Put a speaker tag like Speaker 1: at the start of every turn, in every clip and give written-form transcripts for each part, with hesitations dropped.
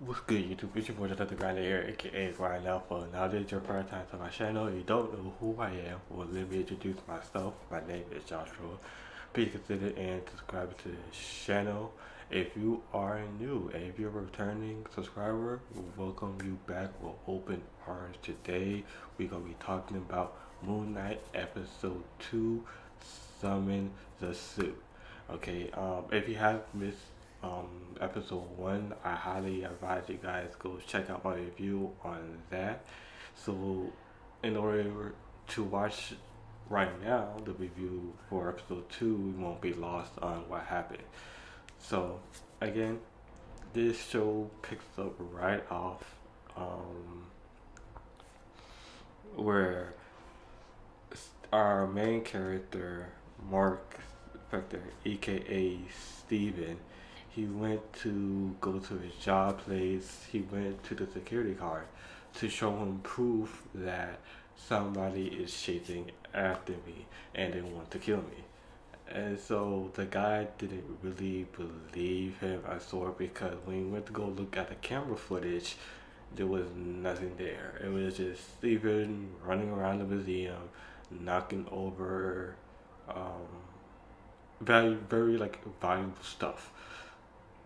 Speaker 1: What's good, YouTube? It's your boy, the Grinder here, aka Grind Alpha. Now that it's your first time to my channel, you don't know who I am. Well, let me introduce myself. My name is Joshua. Please consider and subscribe to this channel. If you are new, and if you're a returning subscriber, we'll welcome you back with open arms. Today, we're going to be talking about MoonKnight Episode 2, Summon the Suit. Okay, if you have missed episode 1, I highly advise you guys go check out my review on that. So in order to watch right now the review for episode 2, we won't be lost on what happened. So again, this show picks up right off where our main character, Mark Spector, aka Steven, he went to go to his job place. He went to the security guard to show him proof that somebody is chasing after me and they want to kill me. And so the guy didn't really believe him, I saw it, because when he went to go look at the camera footage, there was nothing there. It was just Steven running around the museum, knocking over very like valuable stuff.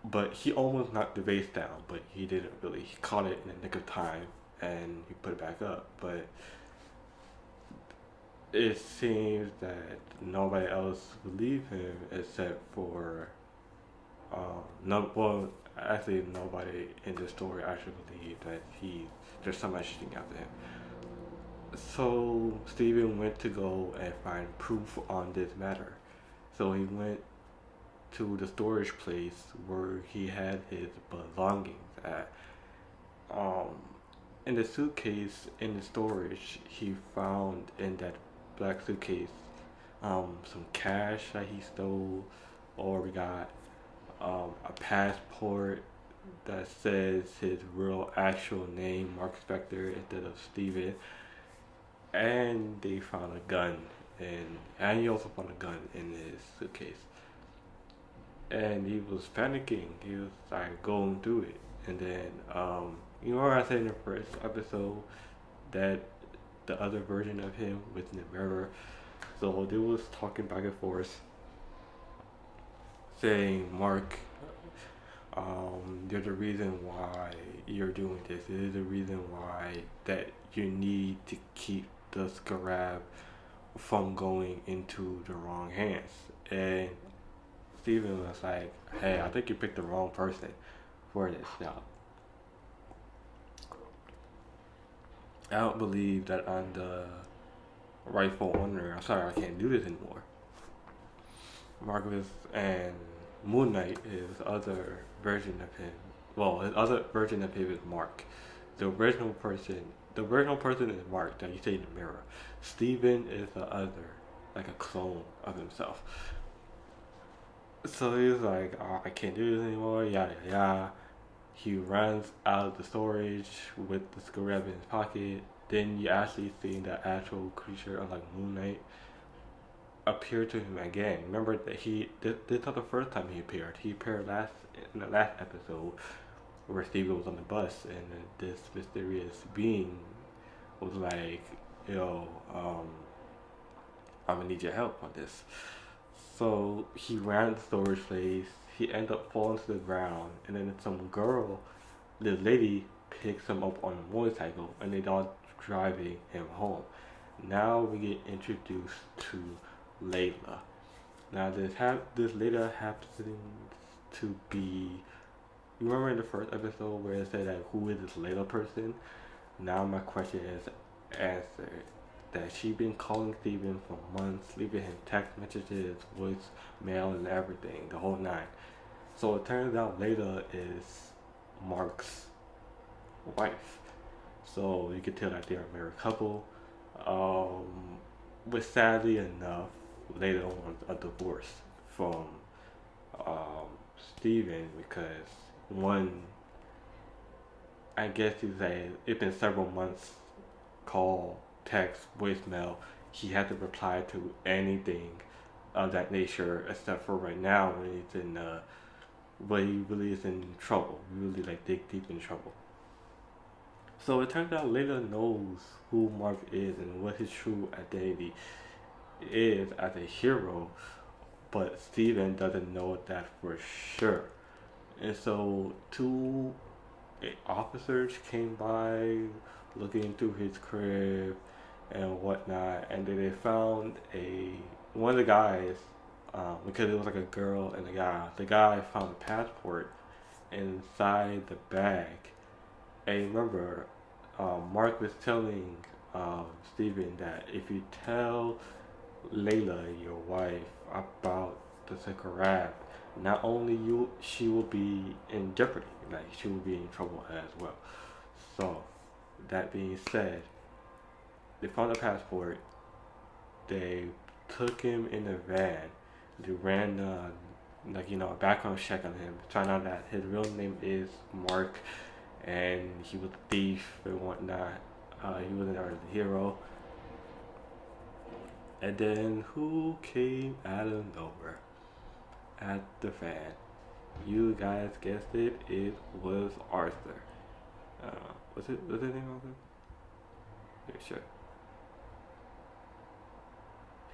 Speaker 1: But he almost knocked the vase down, but he didn't really. He caught it in the nick of time and he put it back up. But it seems that nobody else believed him except for no. Well, actually, nobody in the story actually believed that there's somebody shooting after him. So Steven went to go and find proof on this matter. So he went to the storage place where he had his belongings at. In the suitcase in the storage, he found in that black suitcase some cash that he stole, or we got a passport that says his real actual name, Mark Spector, instead of Steven. And they found a gun, and he also found a gun in his suitcase. And he was panicking. He was like going through it, and then you know what I said in the first episode that the other version of him was in the mirror. So they was talking back and forth, saying, Mark, there's a reason why you're doing this. There's a reason why that you need to keep the Squadda from going into the wrong hands. And Steven was like, hey, I think you picked the wrong person for this job. I don't believe that I'm the rightful owner. I'm sorry, I can't do this anymore. Marcus and MoonKnight, his other version of him. Well, his other version of him is Mark. The original person is Mark that you see in the mirror. Steven is the other, like a clone of himself. So he's like, oh, I can't do this anymore, yada yada. He runs out of the storage with the Squadda in his pocket. Then you actually see the actual creature of like MoonKnight appear to him again. Remember that this is not the first time he appeared. He appeared in the last episode where Steven was on the bus and this mysterious being was like, yo, I'm gonna need your help on this. So he ran the storage place. He ended up falling to the ground, and then some girl, this lady, picks him up on a motorcycle, and they start driving him home. Now we get introduced to Layla. Now this Layla happens to be. You remember in the first episode where it said that who is this Layla person? Now my question is answered. That she been calling Steven for months, leaving him text messages, voicemail, and everything, the whole nine. So it turns out Layla is Mark's wife. So you can tell that they're a married couple. But sadly enough, Layla wants a divorce from Steven because one, I guess you say it's been several months, call, text, voicemail, he had to reply to anything of that nature except for right now when he's in but he really is in trouble. Really like dig deep in trouble. So it turns out Layla knows who Mark is and what his true identity is as a hero, but Steven doesn't know that for sure. And so two officers came by looking through his crib and whatnot, and then they found a one of the guys, because it was like a girl and a guy. The guy found a passport inside the bag. And remember, Mark was telling Steven that if you tell Layla, your wife, about the Squadda, not only she will be in jeopardy, like she will be in trouble as well. So, that being said, they found a passport. They took him in a van. They ran a background check on him. Found out that his real name is Mark, and he was a thief and whatnot. He wasn't a hero. And then who came out of nowhere at the fan? You guys guessed it. It was Arthur. Was his name Arthur? Yeah, sure.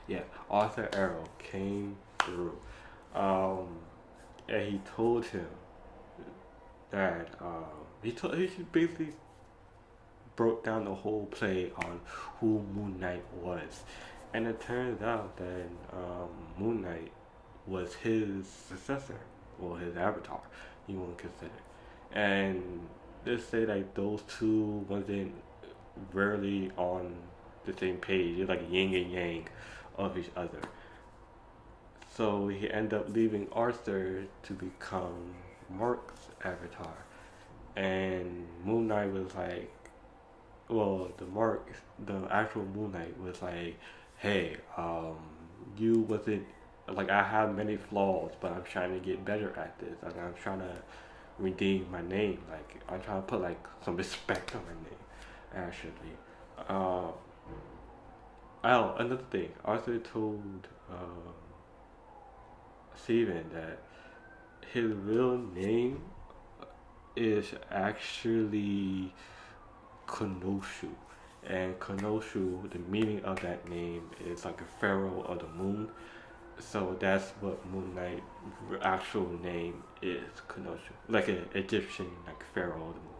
Speaker 1: Yeah, Arthur Arrow came through. Um, and he told him that he basically broke down the whole play on who MoonKnight was, and it turns out that MoonKnight was his successor, or his avatar, you want to consider. And they say like those two wasn't rarely on the same page. It's like yin and yang of each other. So he ended up leaving Arthur to become Mark's avatar. And MoonKnight was like, well, the actual MoonKnight was like, hey, you wasn't, like, I have many flaws, but I'm trying to get better at this. Like, I'm trying to redeem my name. Like, I'm trying to put, like, some respect on my name, actually. Uh, oh, another thing. Arthur told Steven that his real name is actually Kenoshu. And Kenoshu, the meaning of that name is like a pharaoh of the moon. So that's what MoonKnight's actual name is, Kenoshu. Like an Egyptian, like pharaoh of the moon.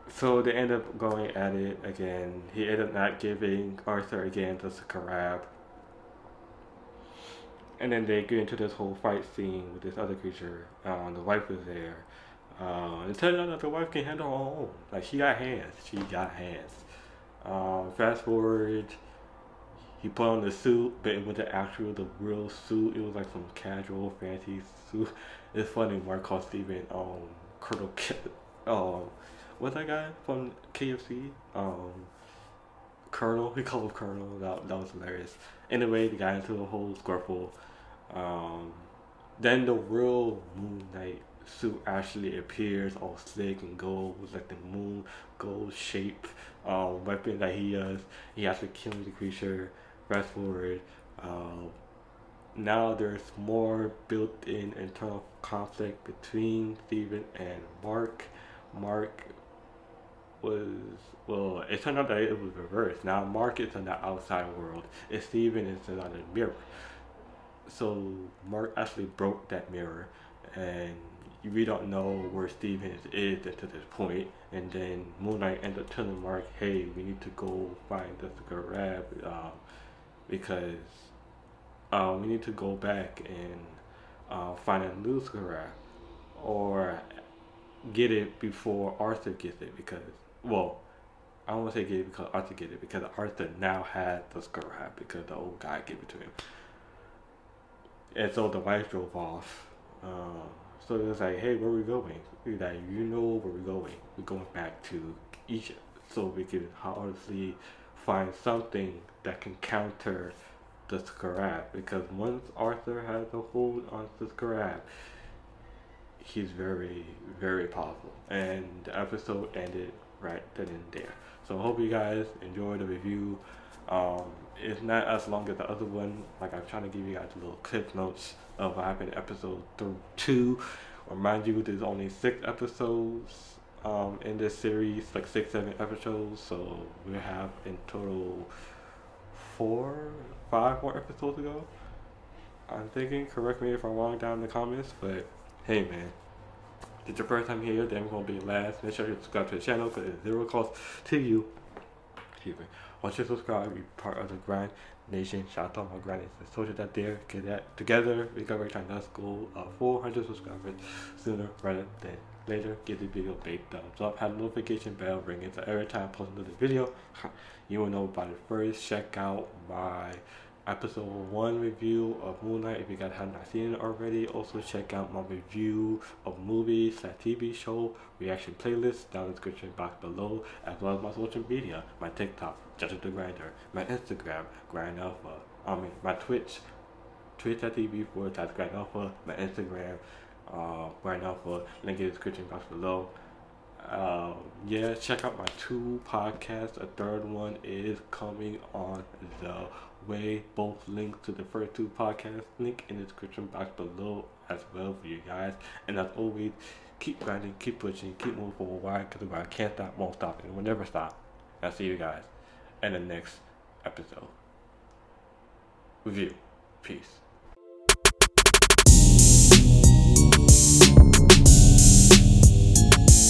Speaker 1: So they end up going at it again. He ended up not giving Arthur again the Scarab. And then they get into this whole fight scene with this other creature. The wife was there. It turns out that the wife can handle her own. Like, she got hands. She got hands. Fast forward, he put on the suit, but it wasn't the real suit. It was like some casual, fancy suit. It's funny, Mark called Steven, Colonel what's that guy from KFC? Colonel. He called him Colonel. That was hilarious. Anyway, they got into a whole squirtle. Um, then the real Moon Knight suit actually appears all slick and gold with like the moon gold shape weapon that he has. He actually killing the creature. Fast forward. Now there's more built-in internal conflict between Steven and Mark. Mark was, well, it turned out that it was reversed. Now Mark is in the outside world, and Steven is in the mirror. So Mark actually broke that mirror, and we don't know where Steven is to this point. And then MoonKnight ended up telling Mark, "Hey, we need to go find the Scarab, because we need to go back and find a new Scarab, or get it before Arthur gets it, because, well, I don't want to say get it because Arthur get it, because Arthur now had the Scarab because the old guy gave it to him." And so the wife drove off. So it was like, "Hey, where are we going?" He's like, "You know where we're going. We're going back to Egypt, so we can honestly find something that can counter the Scarab, because once Arthur has a hold on the Scarab, he's very, very powerful." And the episode ended right then and there. So I hope you guys enjoyed the review. It's not as long as the other one. Like I'm trying to give you guys little clip notes of what happened in episode 2. Remind you, there's only 6 episodes in this series, like 6, 7 episodes. So we have in total 5 more episodes to go. I'm thinking. Correct me if I'm wrong down in the comments, but hey, man. If it's your first time here, then it's gonna be your last. Make sure you subscribe to the channel because it's zero cost to you. Excuse me. Once you subscribe, be part of the Grind Nation. Shout out to all my grinders and soldiers out there. Get that together. We got trying to goal of 400 subscribers sooner rather than later. Give the video a big thumbs up. Have the notification bell ringing so every time I post another video, you will know about it first. Check out my episode 1 review of MoonKnight if you guys have not seen it already. Also check out my review of movies/TV show reaction playlist down in the description box below, as well as my social media, my TikTok, Judge the Grinder, my Instagram, Grind Alpha, my Twitch, twitch.tv/Grind Alpha, my Instagram, Grind Alpha, link in the description box below. Yeah, check out my 2 podcasts. A third one is coming on the way. Both links to the first 2 podcasts link in the description box below as well for you guys. And as always, keep grinding, keep pushing, keep moving forward. Why? Because the grind can't stop, won't stop, and will never stop. I'll see you guys in the next episode. Review. Peace.